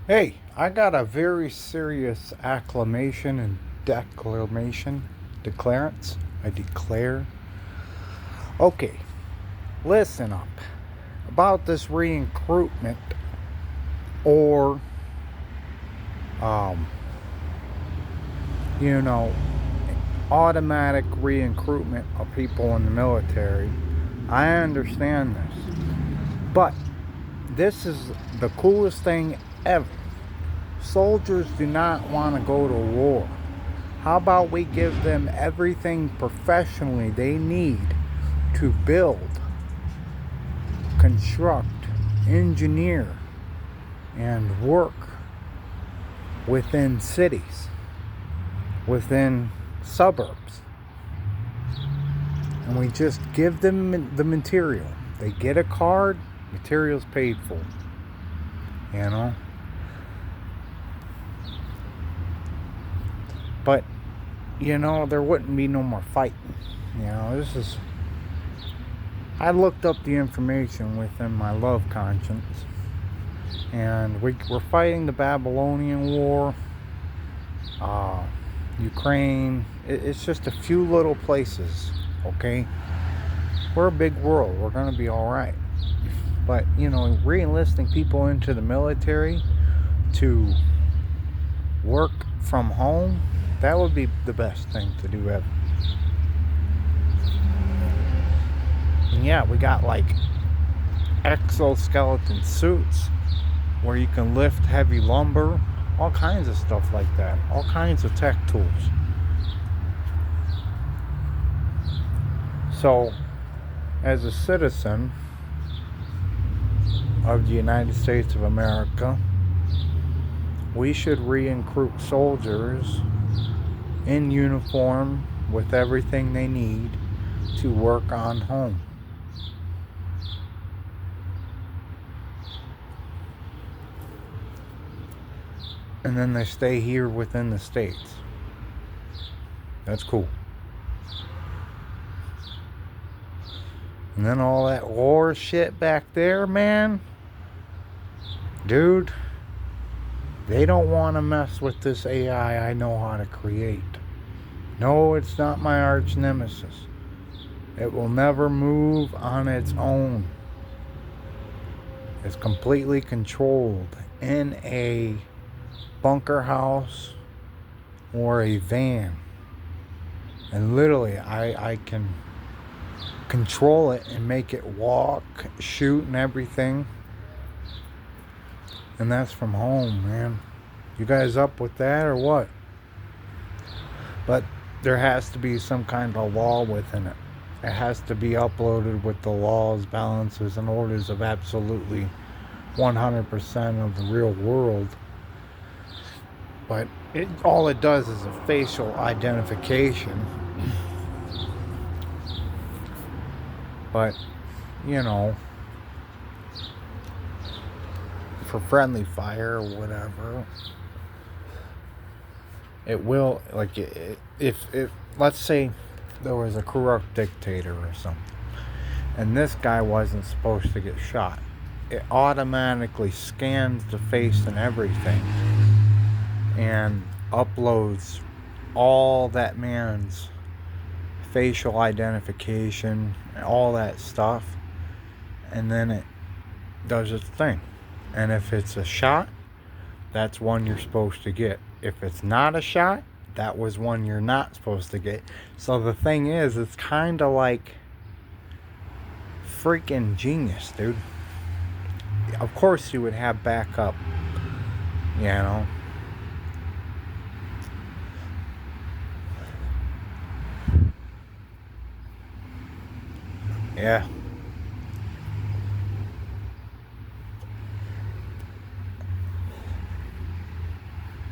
Hey, I got a very serious acclamation and declaration. Declarance. I declare. Okay, listen up. About this recruitment or, um, you know, automatic recruitment of people in the military. I understand this. But this is the coolest thing ever. Soldiers do not want to go to war. How about we give them everything professionally they need to build, construct, engineer, and work within cities, within suburbs. And we just give them the material. They get a card, material's paid for. You know? But, there wouldn't be no more fighting. I looked up the information within my love conscience. And we're fighting the Babylonian War, Ukraine. It's just a few little places, okay? We're a big world. We're going to be all right. But, re-enlisting people into the military to work from home, that would be the best thing to do ever. And yeah, we got like exoskeleton suits where you can lift heavy lumber, all kinds of stuff like that, all kinds of tech tools. So, as a citizen of the United States of America, we should recruit soldiers in uniform with everything they need to work on home. And then they stay here within the states. That's cool. And then all that war shit back there, man. Dude, they don't want to mess with this AI I know how to create. No, it's not my arch nemesis. It will never move on its own. It's completely controlled in a bunker house or a van. And literally, I can control it and make it walk, shoot, and everything. And that's from home, man. You guys up with that or what? But there has to be some kind of law within it. It has to be uploaded with the laws, balances, and orders of absolutely 100% of the real world. But all it does is a facial identification. But, for friendly fire or whatever, it will, if let's say there was a corrupt dictator or something, and this guy wasn't supposed to get shot, it automatically scans the face and everything and uploads all that man's facial identification and all that stuff, and then it does its thing. And if it's a shot, that's one you're supposed to get. If it's not a shot, that was one you're not supposed to get. So the thing is, it's kind of like freaking genius, dude. Of course you would have backup, Yeah.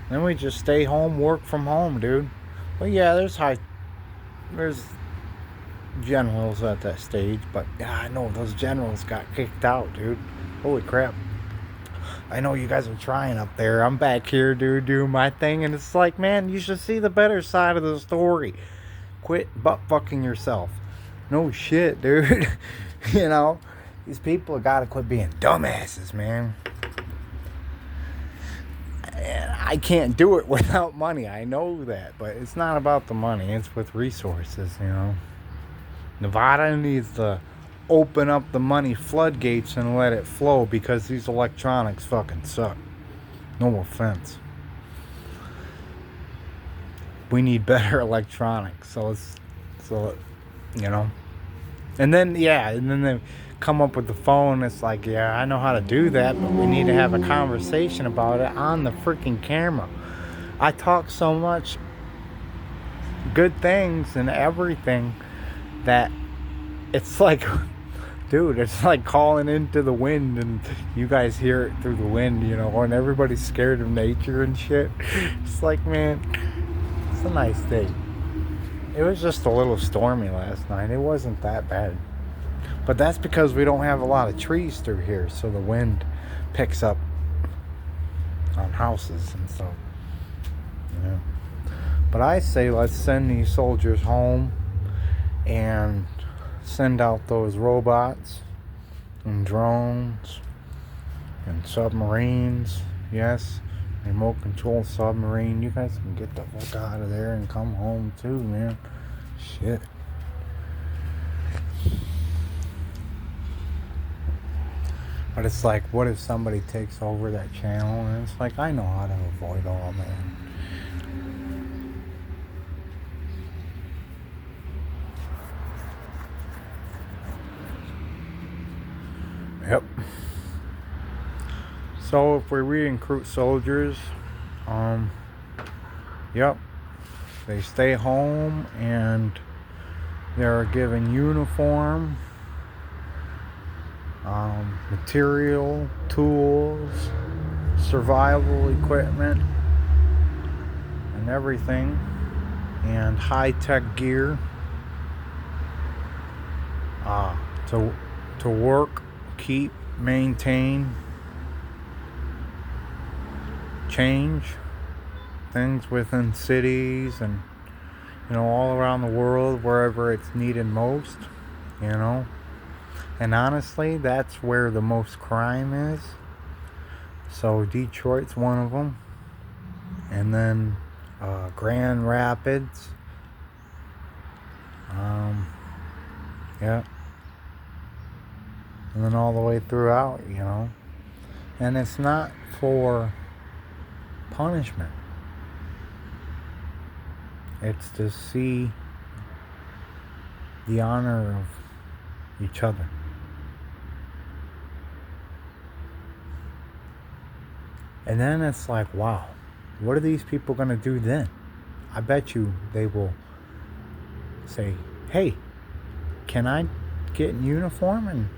Then we just stay home, work from home, dude. But yeah, there's generals at that stage, but yeah, I know those generals got kicked out, dude. Holy crap. I know you guys are trying up there. I'm back here, dude, doing my thing, and it's like, man, you should see the better side of the story. Quit butt fucking yourself. No shit, dude. These people gotta quit being dumbasses, man. And I can't do it without money. I know that. But it's not about the money. It's with resources, you know. Nevada needs to open up the money floodgates and let it flow because these electronics fucking suck. No offense. We need better electronics. So you know. And then they come up with the phone. It's like, yeah, I know how to do that, but we need to have a conversation about it on the freaking camera. I talk so much good things and everything that it's like, dude, it's like calling into the wind and you guys hear it through the wind, you know, and everybody's scared of nature and shit. It's like, man, it's a nice day. It was just a little stormy last night. It wasn't that bad. But that's because we don't have a lot of trees through here, so the wind picks up on houses and stuff. Yeah. But I say let's send these soldiers home and send out those robots and drones and submarines. Yes, remote control submarine. You guys can get the fuck out of there and come home too, man. Shit. But it's like, what if somebody takes over that channel? And it's like, I know how to avoid all that. Yep. So if we recruit soldiers, yep, they stay home and they're given uniform, material, tools, survival equipment, and everything, and high-tech gear to work, keep, maintain, change things within cities and, you know, all around the world, wherever it's needed most, you know. And honestly, that's where the most crime is. So Detroit's one of them. And then Grand Rapids. Yeah. And then all the way throughout, you know. And it's not for punishment. It's to see the honor of each other. And then it's like, wow, what are these people going to do then? I bet you they will say, hey, can I get in uniform and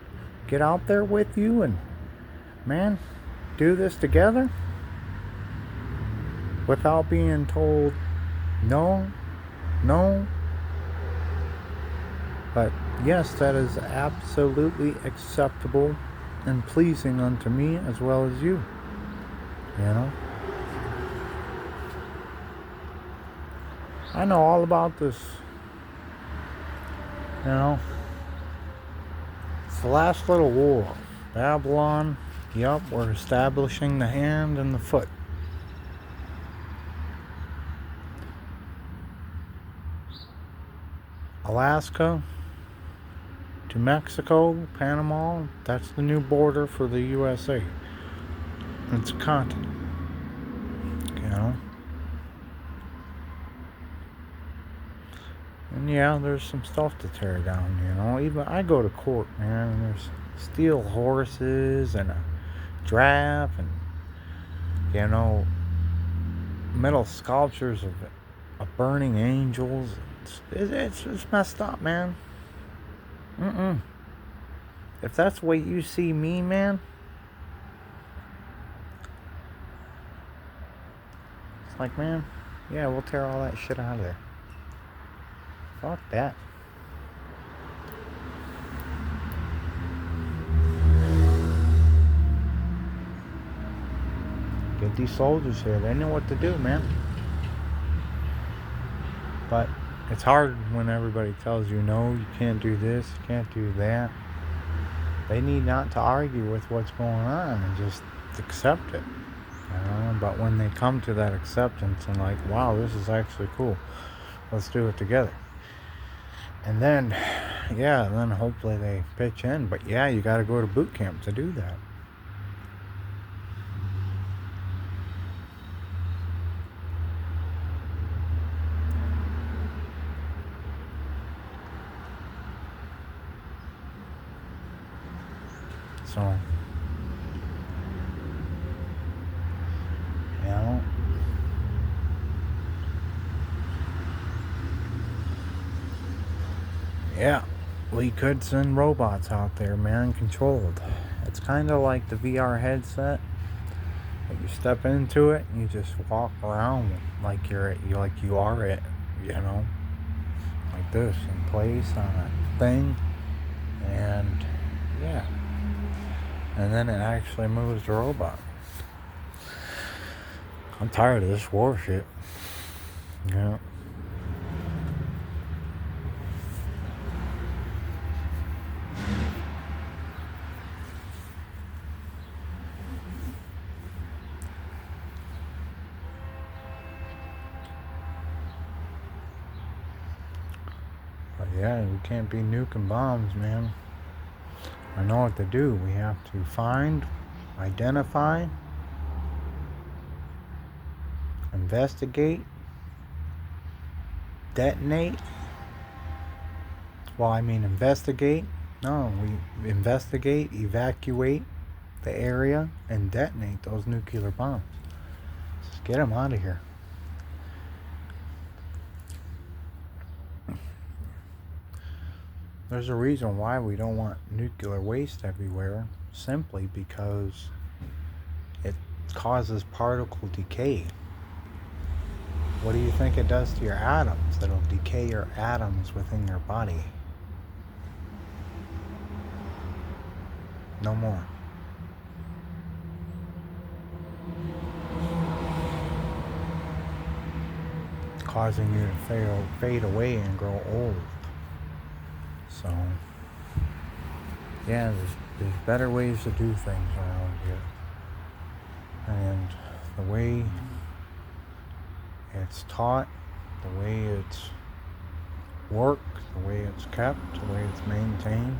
get out there with you and, man, do this together? Without being told, no. But yes, that is absolutely acceptable and pleasing unto me as well as you. You know? I know all about this. You know? It's the last little war. Babylon, yep, we're establishing the hand and the foot. Alaska to Mexico, Panama, that's the new border for the USA. It's a continent, you know. And yeah, there's some stuff to tear down, you know. Even I go to court, man, and there's steel horses and a giraffe and, you know, metal sculptures of burning angels. It's messed up, man. If that's the way you see me, man, it's like, man, yeah, we'll tear all that shit out of there. Fuck that. Get these soldiers here. They know what to do, man. But it's hard when everybody tells you, no, you can't do this, you can't do that. They need not to argue with what's going on and just accept it. But when they come to that acceptance and like, wow, this is actually cool, let's do it together. And then, yeah, then hopefully they pitch in. But yeah, you got to go to boot camp to do that. So, you know, yeah, we could send robots out there, man, controlled. It's kind of like the VR headset. You step into it and you just walk around like you are it, you know, like this in place on a thing, and yeah, and then it actually moves the robot. I'm tired of this war shit. Yeah. But yeah, we can't be nuking bombs, man. I know what to do. We have to find, identify, investigate, detonate. Well, I mean investigate. No, we investigate, evacuate the area, and detonate those nuclear bombs. Just get them out of here. There's a reason why we don't want nuclear waste everywhere, simply because it causes particle decay. What do you think it does to your atoms? It'll decay your atoms within your body. No more. Causing you to fade away and grow old. So, yeah, there's better ways to do things around here. And the way it's taught, the way it's worked, the way it's kept, the way it's maintained,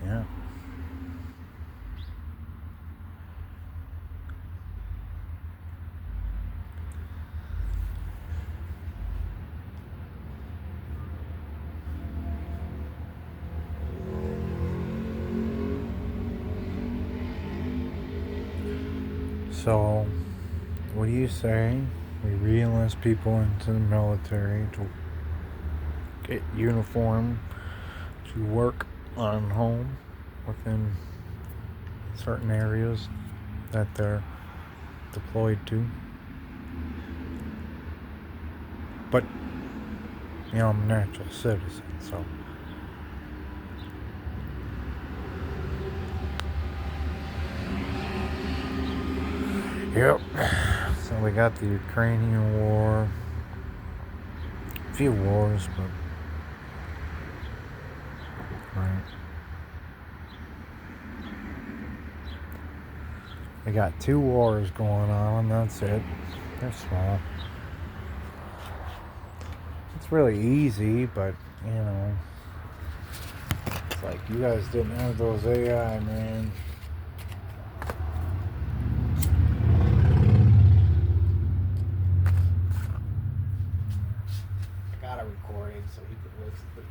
yeah. So, what do you say we re-enlist people into the military to get uniform, to work on home within certain areas that they're deployed to? But, you know, I'm a natural citizen, so. Yep. So we got the Ukrainian war, a few wars, but right. We got 2 wars going on, that's it. They're small. It's really easy, but you know, it's like you guys didn't have those AI, man. I gotta record it so he can listen to it.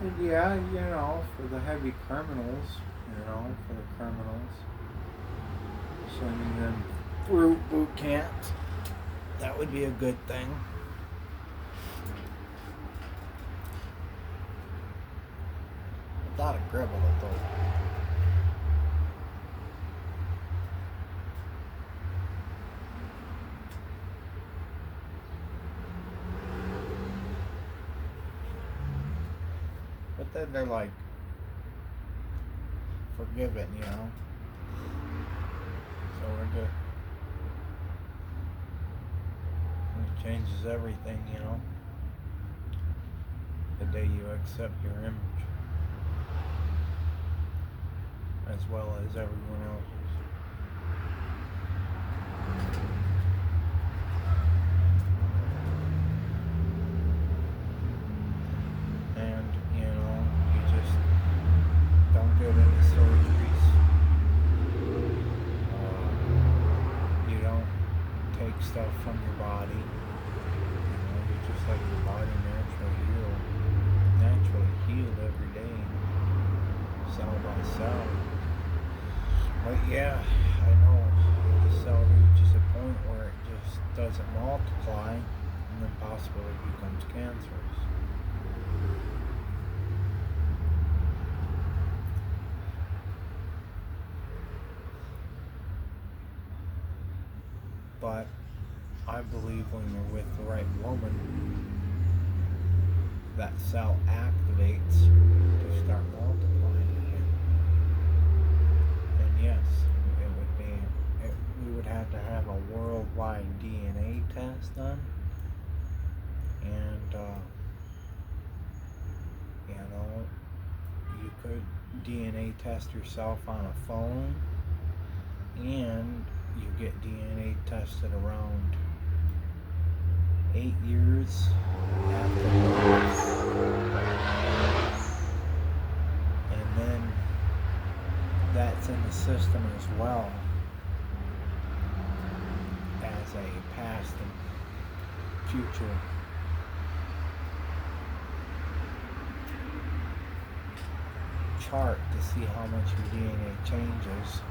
And yeah, for the heavy criminals, for the criminals, sending them through boot camps, that would be a good thing. Without a criminal, though. But then they're like forgiven, So we're good. It changes everything, the day you accept your image, as well as everyone else's. And, you just don't get any surgeries. You don't take stuff from your body. You just let your body naturally heal every day, cell by cell. But yeah, I know the cell reaches a point where it just doesn't multiply and then possibly becomes cancerous. But I believe when you're with the right woman, that cell activates to start multiplying again. And yes, we would have to have a worldwide DNA test done. And, you could DNA test yourself on a phone, and you get DNA tested around 8 years after birth. And then that's in the system as well as a past and future chart to see how much your DNA changes.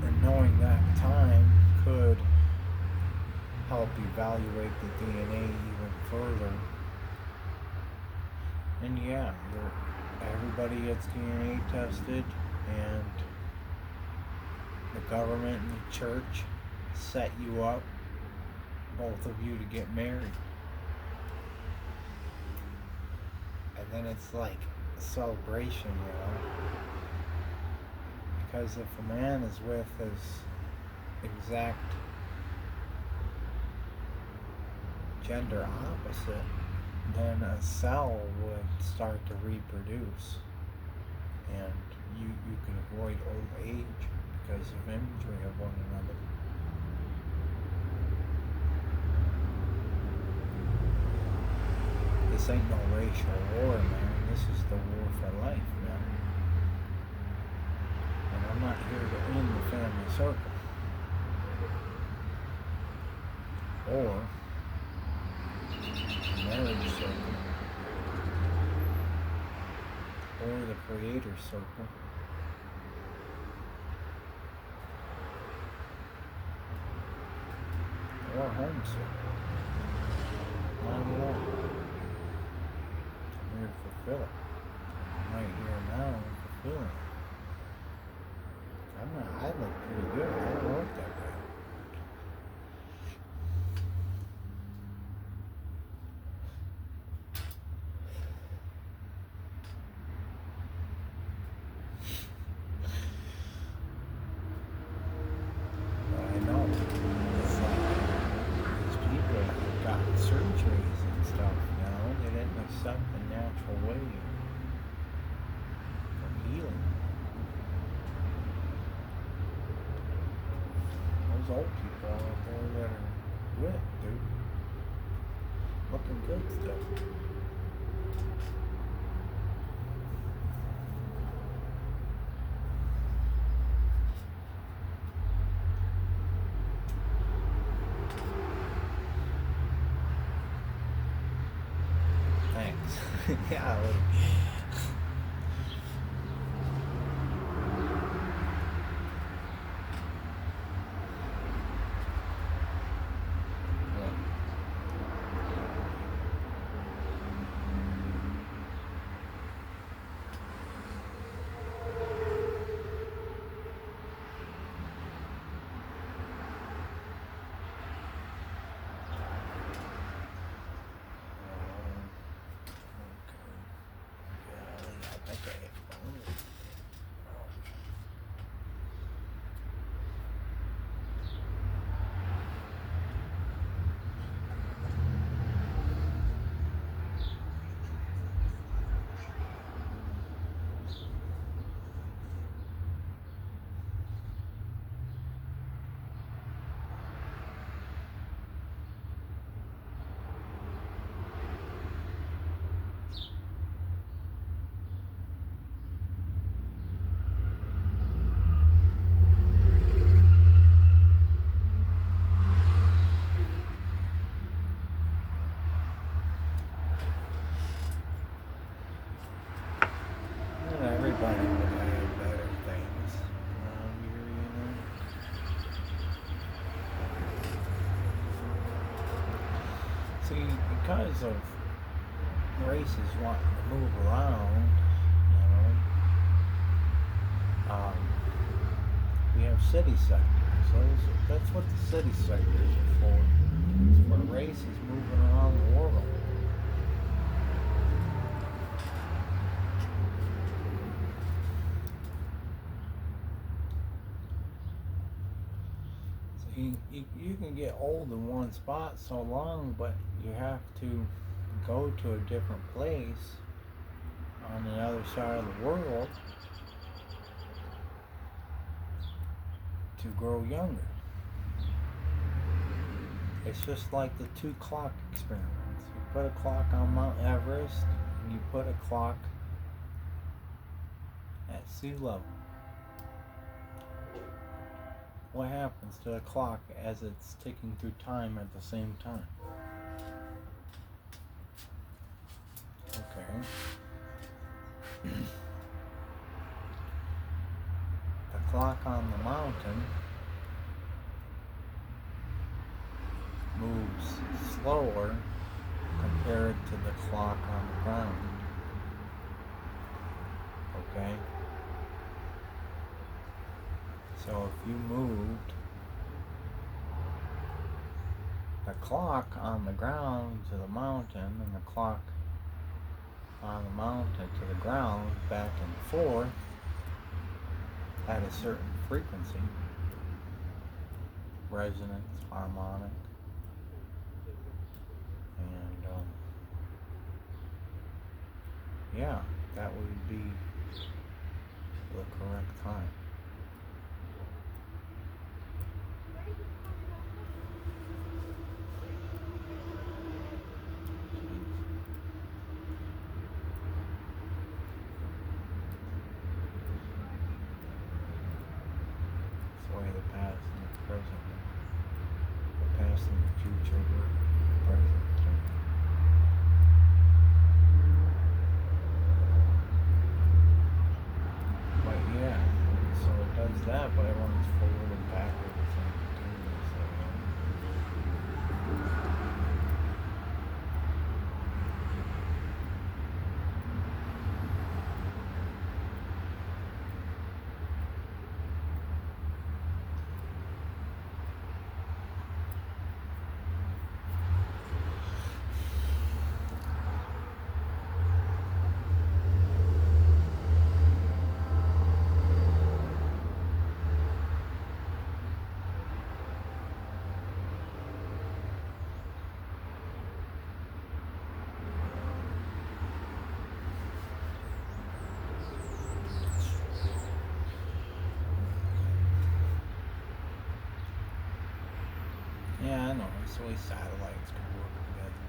And knowing that time could help evaluate the DNA even further. And yeah, everybody gets DNA tested, and the government and the church set you up, both of you, to get married. And then it's like a celebration, because if a man is with his exact gender opposite, then a cell would start to reproduce, and you can avoid old age because of imagery of one another. This ain't no racial war, man. This is the war for life, man. And I'm not here to end the family circle, or the marriage circle, or the creator circle. Or home circle. Not at all. I'm here to fulfill it. I'm right here now fulfilling it. I look pretty good. I don't look that way. But I know it's like these people have gotten surgeries and stuff, they didn't accept the natural way of healing. Those old people out there that are with, dude, looking good still. Yeah. Everybody would have better things around here. See, because of races wanting to move around, we have city sectors. That's what the city sectors are for. It's for races moving around the world. You can get old in one spot so long, but you have to go to a different place on the other side of the world to grow younger. It's just like the 2 clock experiments. You put a clock on Mount Everest, and you put a clock at sea level. What happens to the clock as it's ticking through time at the same time? Okay. The clock on the mountain moves slower compared to the clock on the ground. Okay? So if you moved the clock on the ground to the mountain and the clock on the mountain to the ground back and forth at a certain frequency, resonance, harmonic, and yeah, that would be the correct time. It's the way the past and the present, the past and the future were present. But yeah, so it does that, but everyone's forward and backwards and doing this. Yeah, I know. It's the way satellites can work together.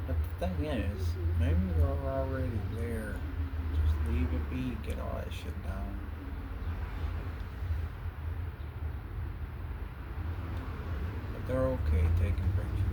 But the thing is, maybe we're already there. Just leave it be, get all that shit down. But they're okay taking pictures.